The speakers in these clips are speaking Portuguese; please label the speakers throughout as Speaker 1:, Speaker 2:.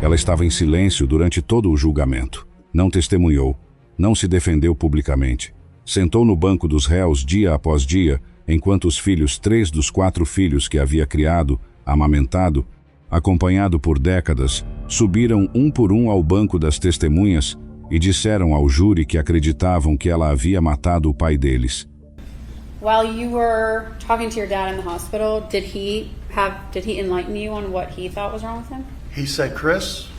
Speaker 1: Ela estava em silêncio durante todo o julgamento. Não testemunhou. Não se defendeu publicamente. Sentou no banco dos réus dia após dia, enquanto os filhos, 3 dos 4 filhos que havia criado, amamentado, acompanhado por décadas, subiram um por um ao banco das testemunhas e disseram ao júri que acreditavam que ela havia matado o pai deles.
Speaker 2: While you were talking to your dad in the hospital, did he enlighten you on what he thought was wrong with him?
Speaker 3: He said, "Chris,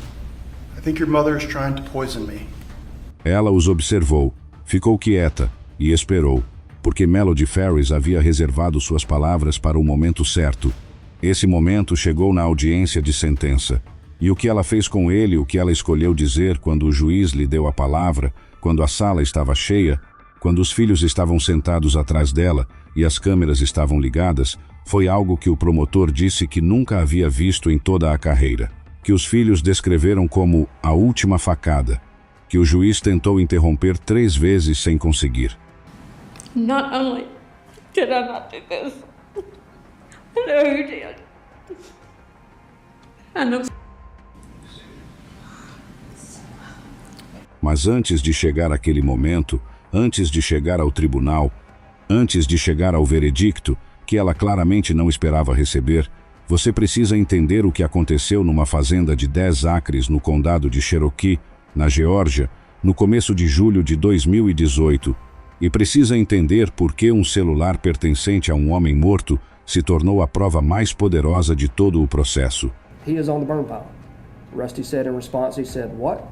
Speaker 3: I think your mother is trying to poison me."
Speaker 1: Ela os observou, ficou quieta e esperou, porque Melody Ferris havia reservado suas palavras para o momento certo. Esse momento chegou na audiência de sentença. E o que ela fez com ele, o que ela escolheu dizer quando o juiz lhe deu a palavra, quando a sala estava cheia, quando os filhos estavam sentados atrás dela e as câmeras estavam ligadas, foi algo que o promotor disse que nunca havia visto em toda a carreira. Que os filhos descreveram como a última facada, que o juiz tentou interromper 3 vezes sem conseguir.
Speaker 4: Not only did I not do this, I know you did. I know.
Speaker 1: Mas antes de chegar àquele momento, antes de chegar ao tribunal, antes de chegar ao veredicto, que ela claramente não esperava receber, você precisa entender o que aconteceu numa fazenda de 10 acres no condado de Cherokee, na Geórgia, no começo de julho de 2018, e precisa entender por que um celular pertencente a um homem morto se tornou a prova mais poderosa de todo o processo.
Speaker 5: He is on the burn pile. Rusty said in response, he said, "What?"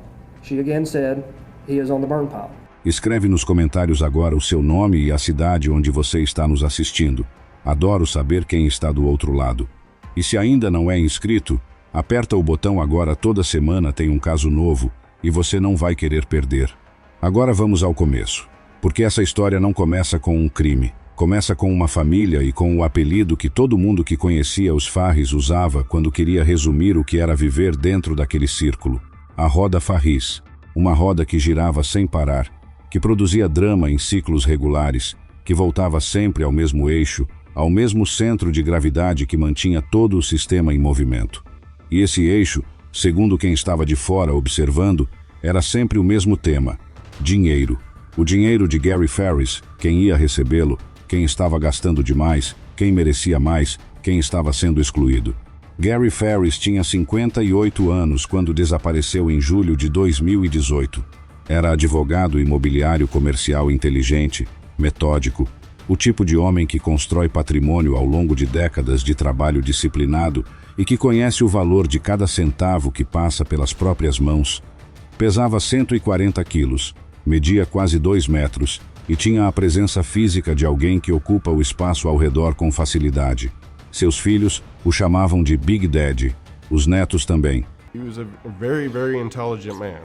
Speaker 5: She again said, "He is on the burn pile."
Speaker 1: Escreve nos comentários agora o seu nome e a cidade onde você está nos assistindo. Adoro saber quem está do outro lado. E se ainda não é inscrito, aperta o botão agora. Toda semana tem um caso novo e você não vai querer perder. Agora vamos ao começo, porque essa história não começa com um crime. Começa com uma família e com o apelido que todo mundo que conhecia os Farris usava quando queria resumir o que era viver dentro daquele círculo. A roda Farris, uma roda que girava sem parar, que produzia drama em ciclos regulares, que voltava sempre ao mesmo eixo, ao mesmo centro de gravidade que mantinha todo o sistema em movimento. E esse eixo, segundo quem estava de fora observando, era sempre o mesmo tema: dinheiro. O dinheiro de Gary Farris, quem ia recebê-lo, quem estava gastando demais, quem merecia mais, quem estava sendo excluído. Gary Farris tinha 58 anos quando desapareceu em julho de 2018. Era advogado imobiliário comercial inteligente, metódico, o tipo de homem que constrói patrimônio ao longo de décadas de trabalho disciplinado e que conhece o valor de cada centavo que passa pelas próprias mãos. Pesava 140 quilos, media quase 2 metros e tinha a presença física de alguém que ocupa o espaço ao redor com facilidade. Seus filhos o chamavam de Big Daddy, os netos também.
Speaker 6: He was a very, very intelligent man.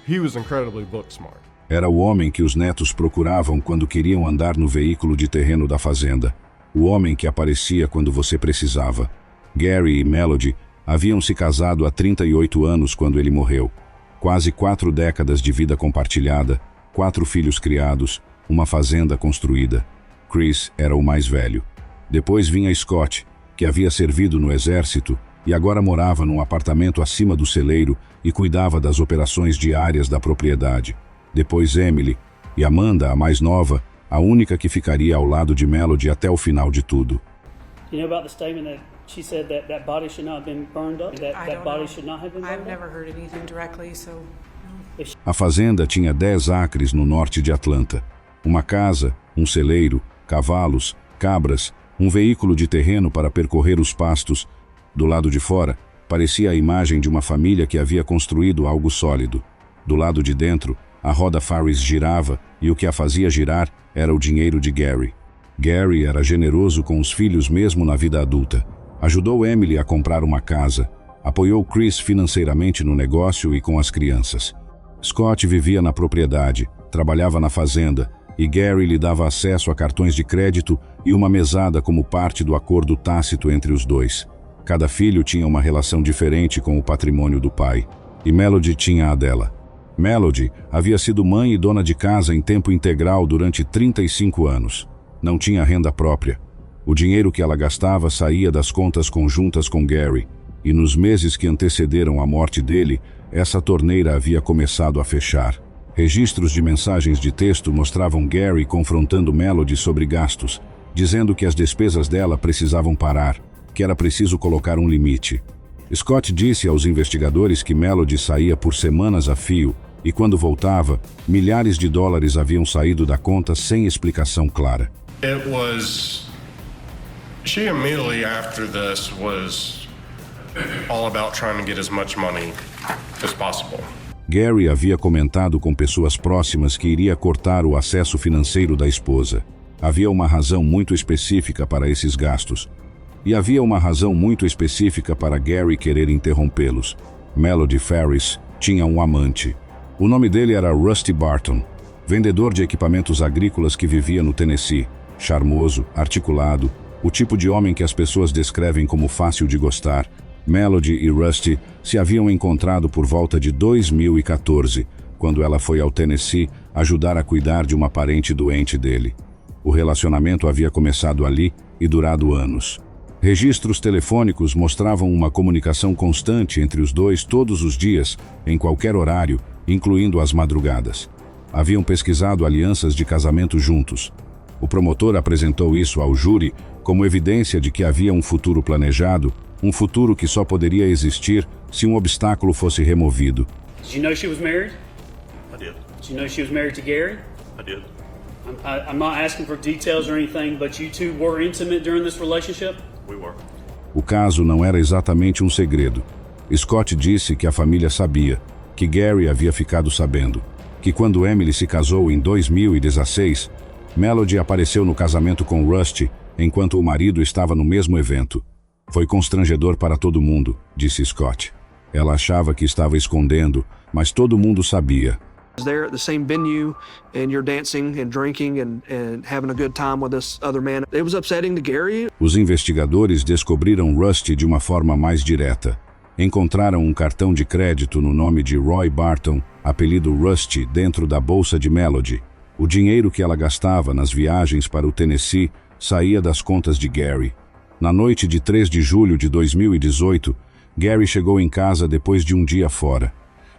Speaker 6: He was incredibly book smart.
Speaker 1: Era o homem que os netos procuravam quando queriam andar no veículo de terreno da fazenda. O homem que aparecia quando você precisava. Gary e Melody haviam se casado há 38 anos quando ele morreu. Quase 4 décadas de vida compartilhada, 4 filhos criados, uma fazenda construída. Chris era o mais velho. Depois vinha Scott, que havia servido no exército e agora morava num apartamento acima do celeiro e cuidava das operações diárias da propriedade. Depois Emily e Amanda, a mais nova, a única que ficaria ao lado de Melody até o final de tudo.
Speaker 7: You know about the statement that she said that body should not have been burned up? That body should not have been burned up?
Speaker 8: I've never heard anything directly, so no.
Speaker 1: A fazenda tinha 10 acres no norte de Atlanta. Uma casa, um celeiro, cavalos, cabras, um veículo de terreno para percorrer os pastos. Do lado de fora, parecia a imagem de uma família que havia construído algo sólido. Do lado de dentro, a roda Farris girava e o que a fazia girar era o dinheiro de Gary. Gary era generoso com os filhos mesmo na vida adulta. Ajudou Emily a comprar uma casa. Apoiou Chris financeiramente no negócio e com as crianças. Scott vivia na propriedade, trabalhava na fazenda, e Gary lhe dava acesso a cartões de crédito e uma mesada como parte do acordo tácito entre os dois. Cada filho tinha uma relação diferente com o patrimônio do pai, e Melody tinha a dela. Melody havia sido mãe e dona de casa em tempo integral durante 35 anos. Não tinha renda própria. O dinheiro que ela gastava saía das contas conjuntas com Gary, e nos meses que antecederam a morte dele, essa torneira havia começado a fechar. Registros de mensagens de texto mostravam Gary confrontando Melody sobre gastos, dizendo que as despesas dela precisavam parar, que era preciso colocar um limite. Scott disse aos investigadores que Melody saía por semanas a fio e, quando voltava, milhares de dólares haviam saído da conta sem explicação clara.
Speaker 6: She immediately after this was all about trying to get as much money as possible.
Speaker 1: Gary havia comentado com pessoas próximas que iria cortar o acesso financeiro da esposa. Havia uma razão muito específica para esses gastos. E havia uma razão muito específica para Gary querer interrompê-los. Melody Ferris tinha um amante. O nome dele era Rusty Barton, vendedor de equipamentos agrícolas que vivia no Tennessee. Charmoso, articulado, o tipo de homem que as pessoas descrevem como fácil de gostar. Melody e Rusty se haviam encontrado por volta de 2014, quando ela foi ao Tennessee ajudar a cuidar de uma parente doente dele. O relacionamento havia começado ali e durado anos. Registros telefônicos mostravam uma comunicação constante entre os dois todos os dias, em qualquer horário, incluindo as madrugadas. Haviam pesquisado alianças de casamento juntos. O promotor apresentou isso ao júri como evidência de que havia um futuro planejado, um futuro que só poderia existir se um obstáculo fosse removido.
Speaker 7: Did you know she was married?
Speaker 3: I did.
Speaker 7: Did you know she was married to Gary?
Speaker 3: I did.
Speaker 7: I'm not asking for details or anything, but you two were intimate during this relationship?
Speaker 3: We were.
Speaker 1: O caso não era exatamente um segredo. Scott disse que a família sabia, que Gary havia ficado sabendo, que quando Emily se casou em 2016, Melody apareceu no casamento com Rusty enquanto o marido estava no mesmo evento. Foi constrangedor para todo mundo, disse Scott. Ela achava que estava escondendo, mas todo mundo sabia.
Speaker 5: There at the same venue and you're dancing and drinking and having a good time with this other man. It was upsetting to Gary.
Speaker 1: Os investigadores descobriram Rusty de uma forma mais direta. Encontraram um cartão de crédito no nome de Roy Barton, apelido Rusty, dentro da bolsa de Melody. O dinheiro que ela gastava nas viagens para o Tennessee saía das contas de Gary. Na noite de 3 de julho de 2018, Gary chegou em casa depois de um dia fora.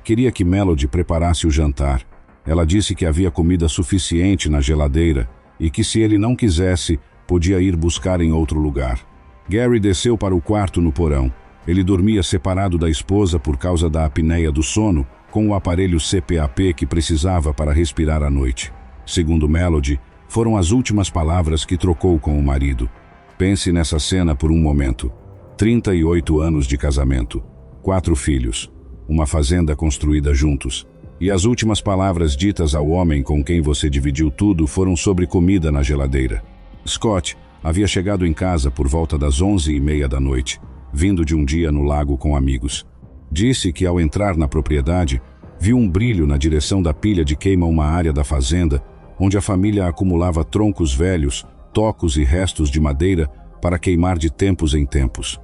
Speaker 1: Queria que Melody preparasse o jantar. Ela disse que havia comida suficiente na geladeira e que, se ele não quisesse, podia ir buscar em outro lugar. Gary desceu para o quarto no porão. Ele dormia separado da esposa por causa da apneia do sono, com o aparelho CPAP que precisava para respirar à noite. Segundo Melody, foram as últimas palavras que trocou com o marido. Pense nessa cena por um momento. 38 anos de casamento, 4 filhos, uma fazenda construída juntos. E as últimas palavras ditas ao homem com quem você dividiu tudo foram sobre comida na geladeira. Scott havia chegado em casa por volta das 11h30 da noite, vindo de um dia no lago com amigos. Disse que ao entrar na propriedade, viu um brilho na direção da pilha de queima, uma área da fazenda, onde a família acumulava troncos velhos, tocos e restos de madeira para queimar de tempos em tempos.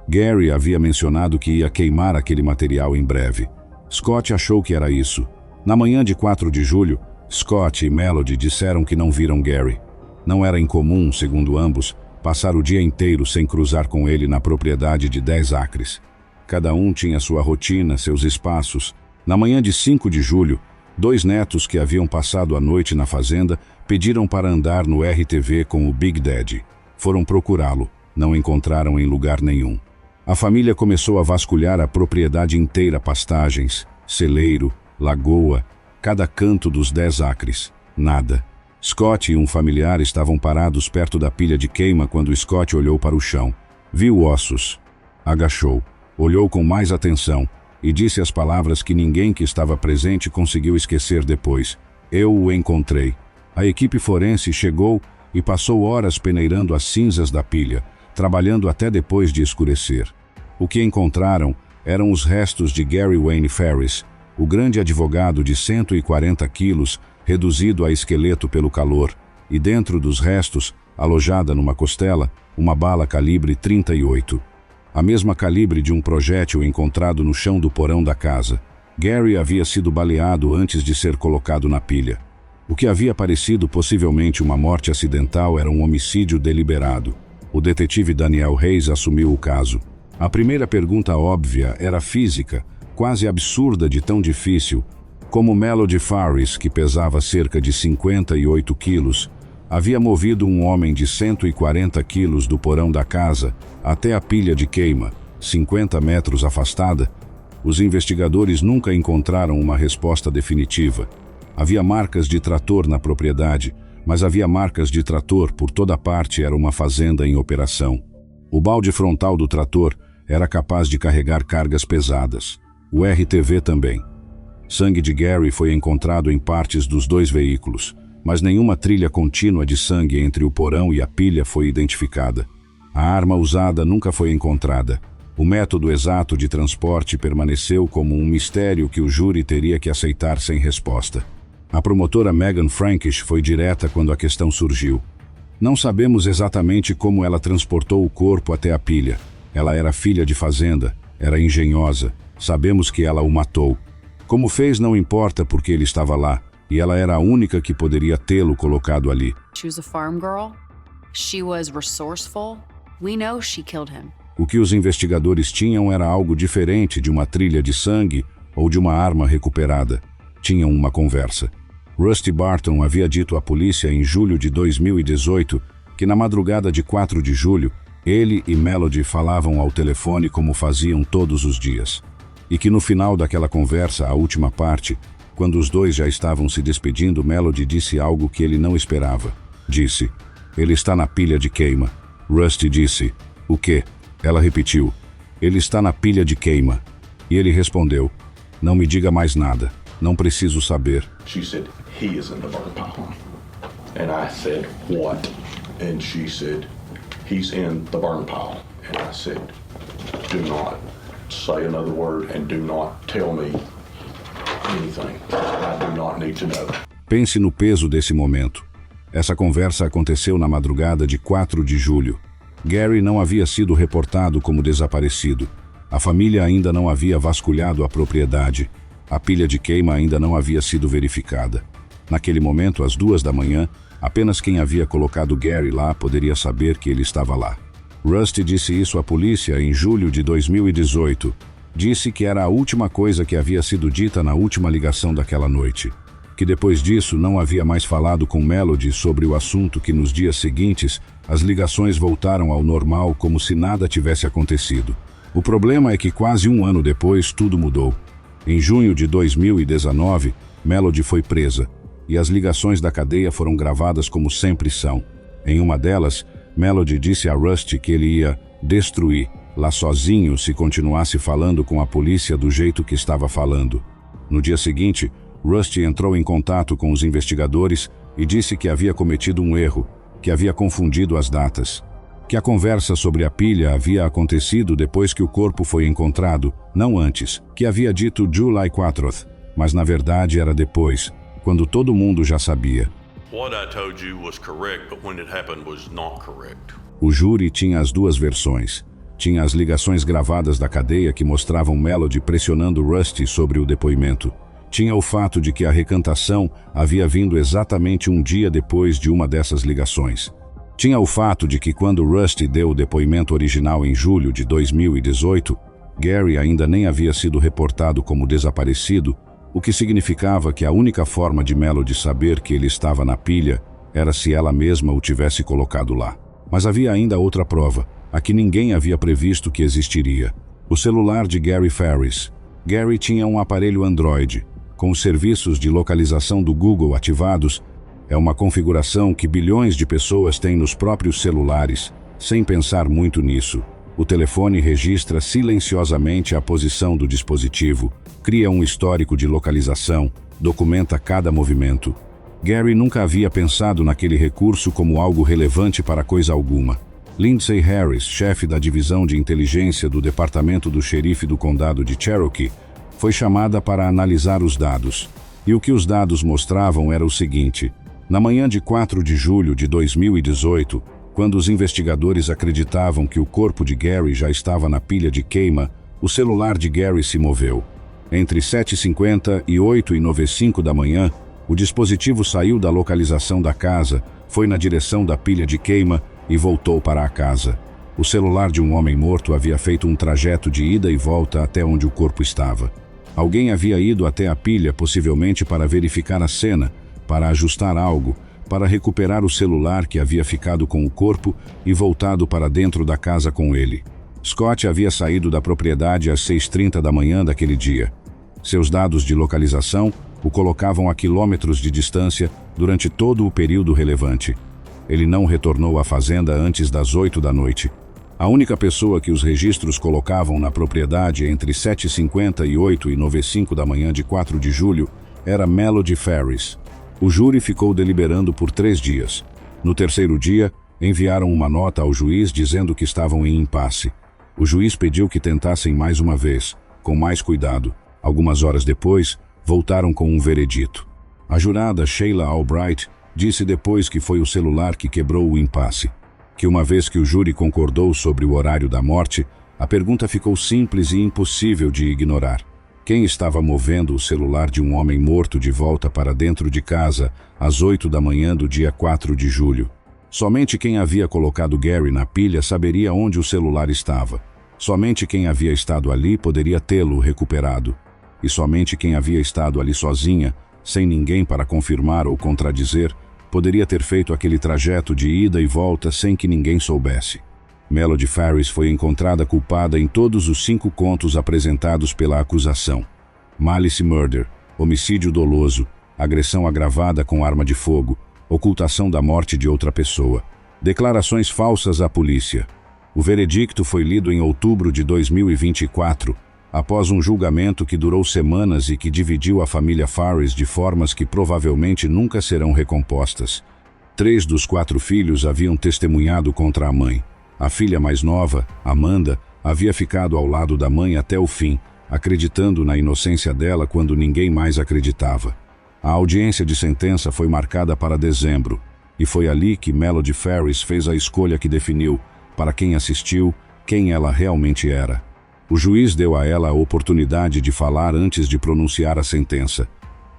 Speaker 1: Gary havia mencionado que ia queimar aquele material em breve. Scott achou que era isso. Na manhã de 4 de julho, Scott e Melody disseram que não viram Gary. Não era incomum, segundo ambos, passar o dia inteiro sem cruzar com ele na propriedade de 10 acres. Cada um tinha sua rotina, seus espaços. Na manhã de 5 de julho, 2 netos que haviam passado a noite na fazenda pediram para andar no RTV com o Big Daddy. Foram procurá-lo, não encontraram em lugar nenhum. A família começou a vasculhar a propriedade inteira, pastagens, celeiro, lagoa, cada canto dos 10 acres. Nada. Scott e um familiar estavam parados perto da pilha de queima quando Scott olhou para o chão. Viu ossos. Agachou, olhou com mais atenção e disse as palavras que ninguém que estava presente conseguiu esquecer depois. Eu o encontrei. A equipe forense chegou e passou horas peneirando as cinzas da pilha, trabalhando até depois de escurecer. O que encontraram eram os restos de Gary Wayne Ferris, o grande advogado de 140 quilos, reduzido a esqueleto pelo calor, e dentro dos restos, alojada numa costela, uma bala calibre 38. A mesma calibre de um projétil encontrado no chão do porão da casa. Gary havia sido baleado antes de ser colocado na pilha. O que havia parecido possivelmente uma morte acidental era um homicídio deliberado. O detetive Daniel Reis assumiu o caso. A primeira pergunta óbvia era física, quase absurda de tão difícil. Como Melody Faris, que pesava cerca de 58 quilos, havia movido um homem de 140 quilos do porão da casa até a pilha de queima, 50 metros afastada? Os investigadores nunca encontraram uma resposta definitiva. Havia marcas de trator na propriedade, mas havia marcas de trator por toda parte. Era uma fazenda em operação. O balde frontal do trator era capaz de carregar cargas pesadas. O RTV também. Sangue de Gary foi encontrado em partes dos dois veículos, mas nenhuma trilha contínua de sangue entre o porão e a pilha foi identificada. A arma usada nunca foi encontrada. O método exato de transporte permaneceu como um mistério que o júri teria que aceitar sem resposta. A promotora Megan Frankish foi direta quando a questão surgiu. Não sabemos exatamente como ela transportou o corpo até a pilha. Ela era filha de fazenda, era engenhosa. Sabemos que ela o matou. Como fez não importa porque ele estava lá, e ela era a única que poderia tê-lo colocado ali.
Speaker 9: She was a farm girl. She was resourceful. We know she killed him.
Speaker 1: O que os investigadores tinham era algo diferente de uma trilha de sangue ou de uma arma recuperada. Tinham uma conversa. Rusty Barton havia dito à polícia em julho de 2018 que na madrugada de 4 de julho, ele e Melody falavam ao telefone como faziam todos os dias. E que no final daquela conversa, a última parte, quando os dois já estavam se despedindo, Melody disse algo que ele não esperava. Disse: "Ele está na pilha de queima." Rusty disse: "O quê?" Ela repetiu: "Ele está na pilha de queima." E ele respondeu: "Não me diga mais nada. Não preciso saber."
Speaker 10: She said, "He is in the burn pile." And I said, "What?" And she said, "He's in the burn pile." And I said, "Do not say another word and do not tell me anything. I do not need to know."
Speaker 1: Pense no peso desse momento. Essa conversa aconteceu na madrugada de 4 de julho. Gary não havia sido reportado como desaparecido. A família ainda não havia vasculhado a propriedade. A pilha de queima ainda não havia sido verificada. Naquele momento, às 2 da manhã, apenas quem havia colocado Gary lá poderia saber que ele estava lá. Rusty disse isso à polícia em julho de 2018. Disse que era a última coisa que havia sido dita na última ligação daquela noite. Que depois disso não havia mais falado com Melody sobre o assunto, que nos dias seguintes as ligações voltaram ao normal como se nada tivesse acontecido. O problema é que quase um ano depois tudo mudou. Em junho de 2019, Melody foi presa e as ligações da cadeia foram gravadas como sempre são. Em uma delas, Melody disse a Rusty que ele ia destruir lá sozinho se continuasse falando com a polícia do jeito que estava falando. No dia seguinte, Rusty entrou em contato com os investigadores e disse que havia cometido um erro, que havia confundido as datas. Que a conversa sobre a pilha havia acontecido depois que o corpo foi encontrado, não antes, que havia dito July 4th, mas na verdade era depois, quando todo mundo já sabia.
Speaker 11: What I told you was correct, but when it happened was not correct.
Speaker 1: O júri tinha as duas versões. Tinha as ligações gravadas da cadeia que mostravam Melody pressionando Rusty sobre o depoimento. Tinha o fato de que a recantação havia vindo exatamente um dia depois de uma dessas ligações. Tinha o fato de que quando Rusty deu o depoimento original em julho de 2018, Gary ainda nem havia sido reportado como desaparecido, o que significava que a única forma de Melody saber que ele estava na pilha era se ela mesma o tivesse colocado lá. Mas havia ainda outra prova, a que ninguém havia previsto que existiria. O celular de Gary Faris. Gary tinha um aparelho Android, com os serviços de localização do Google ativados. É uma configuração que bilhões de pessoas têm nos próprios celulares, sem pensar muito nisso. O telefone registra silenciosamente a posição do dispositivo, cria um histórico de localização, documenta cada movimento. Gary nunca havia pensado naquele recurso como algo relevante para coisa alguma. Lindsay Harris, chefe da divisão de inteligência do departamento do xerife do condado de Cherokee, foi chamada para analisar os dados. E o que os dados mostravam era o seguinte: na manhã de 4 de julho de 2018, quando os investigadores acreditavam que o corpo de Gary já estava na pilha de queima, o celular de Gary se moveu. Entre 7h50 e 8h95 da manhã, o dispositivo saiu da localização da casa, foi na direção da pilha de queima e voltou para a casa. O celular de um homem morto havia feito um trajeto de ida e volta até onde o corpo estava. Alguém havia ido até a pilha, possivelmente para verificar a cena, para ajustar algo, para recuperar o celular que havia ficado com o corpo e voltado para dentro da casa com ele. Scott havia saído da propriedade às 6h30 da manhã daquele dia. Seus dados de localização o colocavam a quilômetros de distância durante todo o período relevante. Ele não retornou à fazenda antes das 8 da noite. A única pessoa que os registros colocavam na propriedade entre 7h50 e 8h95 da manhã de 4 de julho era Melody Ferris. O júri ficou deliberando por 3 dias. No terceiro dia, enviaram uma nota ao juiz dizendo que estavam em impasse. O juiz pediu que tentassem mais uma vez, com mais cuidado. Algumas horas depois, voltaram com um veredito. A jurada Sheila Albright disse depois que foi o celular que quebrou o impasse. Que uma vez que o júri concordou sobre o horário da morte, a pergunta ficou simples e impossível de ignorar. Quem estava movendo o celular de um homem morto de volta para dentro de casa às 8 da manhã do dia 4 de julho? Somente quem havia colocado Gary na pilha saberia onde o celular estava. Somente quem havia estado ali poderia tê-lo recuperado. E somente quem havia estado ali sozinha, sem ninguém para confirmar ou contradizer, poderia ter feito aquele trajeto de ida e volta sem que ninguém soubesse. Melody Ferris foi encontrada culpada em todos os 5 contos apresentados pela acusação: malice murder, homicídio doloso, agressão agravada com arma de fogo, ocultação da morte de outra pessoa, declarações falsas à polícia. O veredicto foi lido em outubro de 2024, após um julgamento que durou semanas e que dividiu a família Ferris de formas que provavelmente nunca serão recompostas. 3 dos 4 filhos haviam testemunhado contra a mãe. A filha mais nova, Amanda, havia ficado ao lado da mãe até o fim, acreditando na inocência dela quando ninguém mais acreditava. A audiência de sentença foi marcada para dezembro, e foi ali que Melody Ferris fez a escolha que definiu, para quem assistiu, quem ela realmente era. O juiz deu a ela a oportunidade de falar antes de pronunciar a sentença.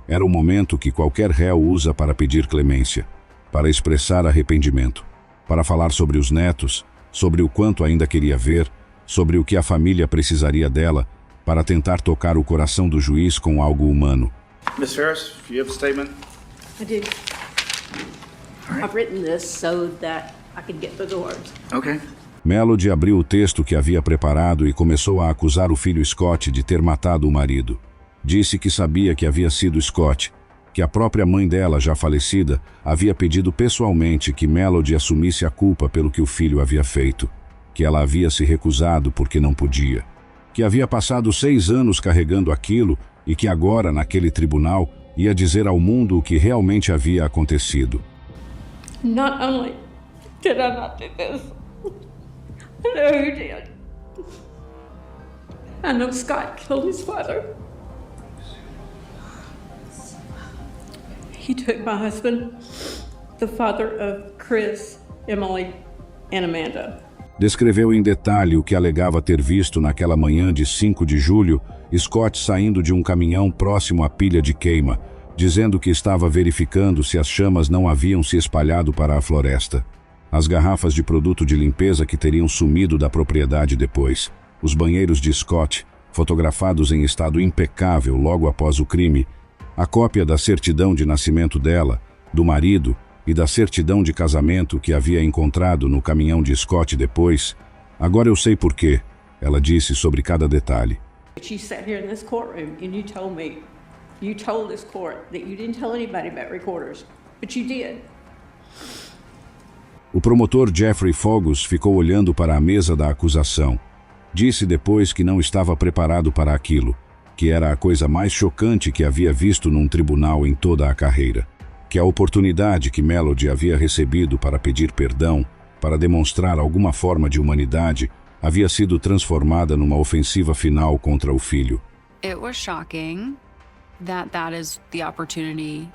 Speaker 1: Era o momento que qualquer réu usa para pedir clemência, para expressar arrependimento, para falar sobre os netos, sobre o quanto ainda queria ver, sobre o que a família precisaria dela, para tentar tocar o coração do juiz com algo humano.
Speaker 3: Ms. Ferris, do you have a statement?
Speaker 4: I do. I've written this so that I could get through the words.
Speaker 3: Okay.
Speaker 1: Melody abriu o texto que havia preparado e começou a acusar o filho Scott de ter matado o marido. Disse que sabia que havia sido Scott, que a própria mãe dela, já falecida, havia pedido pessoalmente que Melody assumisse a culpa pelo que o filho havia feito, que ela havia se recusado porque não podia, que havia passado 6 anos carregando aquilo e que agora, naquele tribunal, ia dizer ao mundo o que realmente havia acontecido.
Speaker 4: Not only did I not do this, I know who did. I know Scott killed his father. He took my husband, the father of Chris, Emily, and Amanda.
Speaker 1: Descreveu em detalhe o que alegava ter visto naquela manhã de 5 de julho, Scott saindo de um caminhão próximo à pilha de queima, dizendo que estava verificando se as chamas não haviam se espalhado para a floresta. As garrafas de produto de limpeza que teriam sumido da propriedade depois. Os banheiros de Scott, fotografados em estado impecável logo após o crime. A cópia da certidão de nascimento dela, do marido e da certidão de casamento que havia encontrado no caminhão de Scott depois. Agora eu sei por quê, ela disse sobre cada detalhe.
Speaker 4: You sat here in this courtroom and you told this court that you didn't tell anybody about recorders, but you did.
Speaker 1: O promotor Jeffrey Fogus ficou olhando para a mesa da acusação. Disse depois que não estava preparado para aquilo, que era a coisa mais chocante que havia visto num tribunal em toda a carreira. Que a oportunidade que Melody havia recebido para pedir perdão, para demonstrar alguma forma de humanidade, havia sido transformada numa ofensiva final contra o filho.
Speaker 9: It was shocking that is the opportunity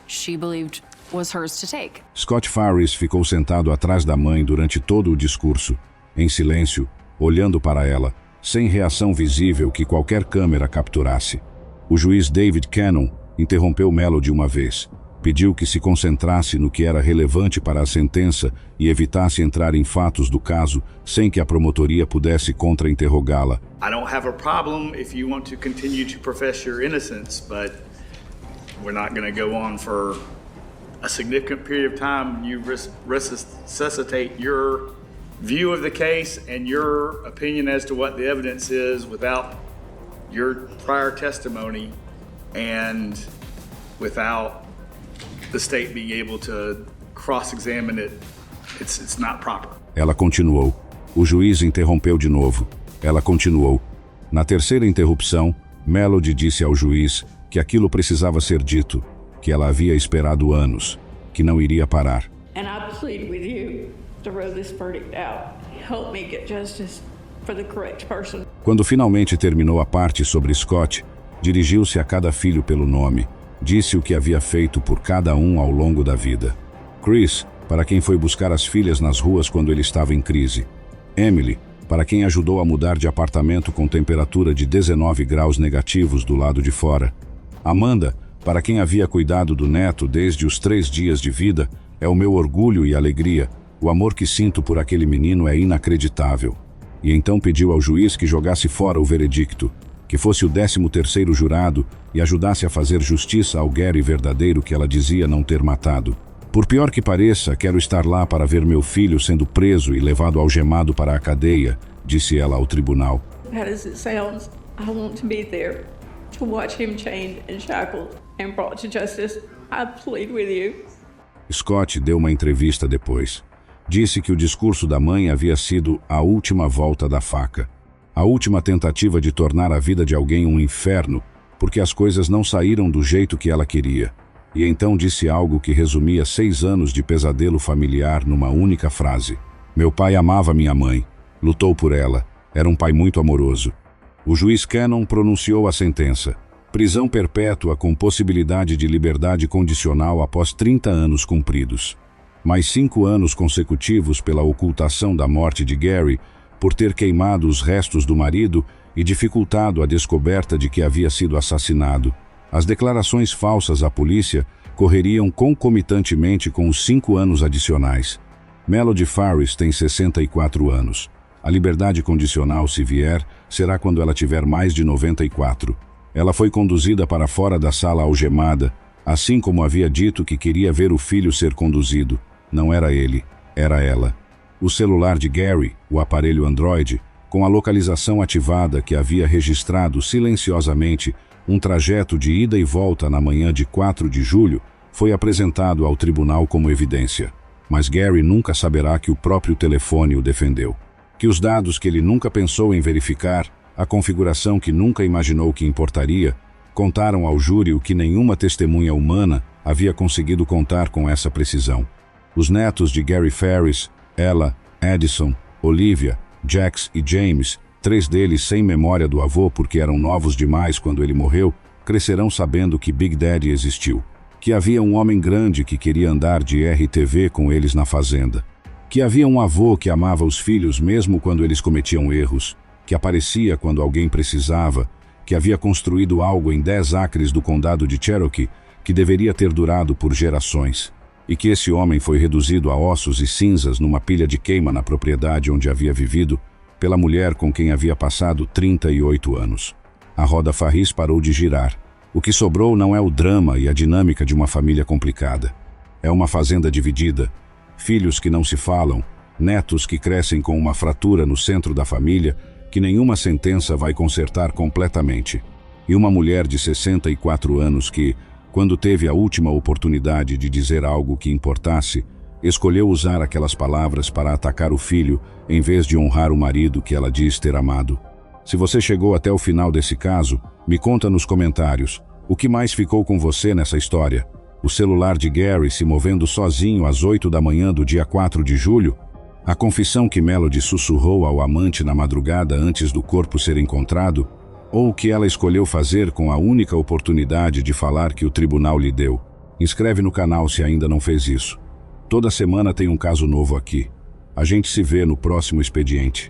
Speaker 9: she believed was hers to take.
Speaker 1: Scott Ferris ficou sentado atrás da mãe durante todo o discurso, em silêncio, olhando para ela, sem reação visível que qualquer câmera capturasse. O juiz David Cannon interrompeu Melody uma vez, Pediu que se concentrasse no que era relevante para a sentença e evitasse entrar em fatos do caso sem que a promotoria pudesse contra-interrogá-la.
Speaker 12: I don't have a problem if you want to continue to profess your innocence, but we're not going to go on for a significant period of time. You resuscitate your view of the case and your opinion as to what the evidence is without your prior testimony and without the state being able to cross-examine it. It's not proper.
Speaker 1: Ela continuou. O juiz interrompeu de novo. Ela continuou. Na terceira interrupção, Melody disse ao juiz que aquilo precisava ser dito, que ela havia esperado anos, que não iria parar.
Speaker 4: And I plead with you to roll this verdict out. Help me get justice for the correct person.
Speaker 1: Quando finalmente terminou a parte sobre Scott, dirigiu-se a cada filho pelo nome. Disse o que havia feito por cada um ao longo da vida. Chris, para quem foi buscar as filhas nas ruas quando ele estava em crise. Emily, para quem ajudou a mudar de apartamento com temperatura de 19 graus negativos do lado de fora. Amanda, para quem havia cuidado do neto desde os 3 dias de vida, é o meu orgulho e alegria. O amor que sinto por aquele menino é inacreditável. E então pediu ao juiz que jogasse fora o veredicto, que fosse o 13º jurado e ajudasse a fazer justiça ao Gary verdadeiro que ela dizia não ter matado. Por pior que pareça, quero estar lá para ver meu filho sendo preso e levado algemado para a cadeia, disse ela ao tribunal.
Speaker 4: Bad as it sounds, I want to be there to watch him chained and shackled and brought to justice. I plead with you.
Speaker 1: Scott deu uma entrevista depois. Disse que o discurso da mãe havia sido a última volta da faca. A última tentativa de tornar a vida de alguém um inferno, porque as coisas não saíram do jeito que ela queria. E então disse algo que resumia 6 anos de pesadelo familiar numa única frase. Meu pai amava minha mãe, lutou por ela, era um pai muito amoroso. O juiz Cannon pronunciou a sentença. Prisão perpétua com possibilidade de liberdade condicional após 30 anos cumpridos. Mais 5 anos consecutivos pela ocultação da morte de Gary, por ter queimado os restos do marido e dificultado a descoberta de que havia sido assassinado. As declarações falsas à polícia correriam concomitantemente com os 5 anos adicionais. Melody Farris tem 64 anos. A liberdade condicional, se vier, será quando ela tiver mais de 94. Ela foi conduzida para fora da sala algemada, assim como havia dito que queria ver o filho ser conduzido. Não era ele, era ela. O celular de Gary, o aparelho Android, com a localização ativada que havia registrado silenciosamente um trajeto de ida e volta na manhã de 4 de julho, foi apresentado ao tribunal como evidência. Mas Gary nunca saberá que o próprio telefone o defendeu. Que os dados que ele nunca pensou em verificar, a configuração que nunca imaginou que importaria, contaram ao júri o que nenhuma testemunha humana havia conseguido contar com essa precisão. Os netos de Gary Farris, Ella, Addison, Olivia, Jax e James, 3 deles sem memória do avô porque eram novos demais quando ele morreu, crescerão sabendo que Big Daddy existiu. Que havia um homem grande que queria andar de RTV com eles na fazenda. Que havia um avô que amava os filhos mesmo quando eles cometiam erros. Que aparecia quando alguém precisava. Que havia construído algo em 10 acres do condado de Cherokee que deveria ter durado por gerações. E que esse homem foi reduzido a ossos e cinzas numa pilha de queima na propriedade onde havia vivido, pela mulher com quem havia passado 38 anos. A roda Farris parou de girar. O que sobrou não é o drama e a dinâmica de uma família complicada. É uma fazenda dividida, filhos que não se falam, netos que crescem com uma fratura no centro da família que nenhuma sentença vai consertar completamente. E uma mulher de 64 anos que, quando teve a última oportunidade de dizer algo que importasse, escolheu usar aquelas palavras para atacar o filho em vez de honrar o marido que ela diz ter amado. Se você chegou até o final desse caso, me conta nos comentários. O que mais ficou com você nessa história? O celular de Gary se movendo sozinho às 8 da manhã do dia 4 de julho? A confissão que Melody sussurrou ao amante na madrugada antes do corpo ser encontrado? Ou o que ela escolheu fazer com a única oportunidade de falar que o tribunal lhe deu? Inscreve no canal se ainda não fez isso. Toda semana tem um caso novo aqui. A gente se vê no próximo expediente.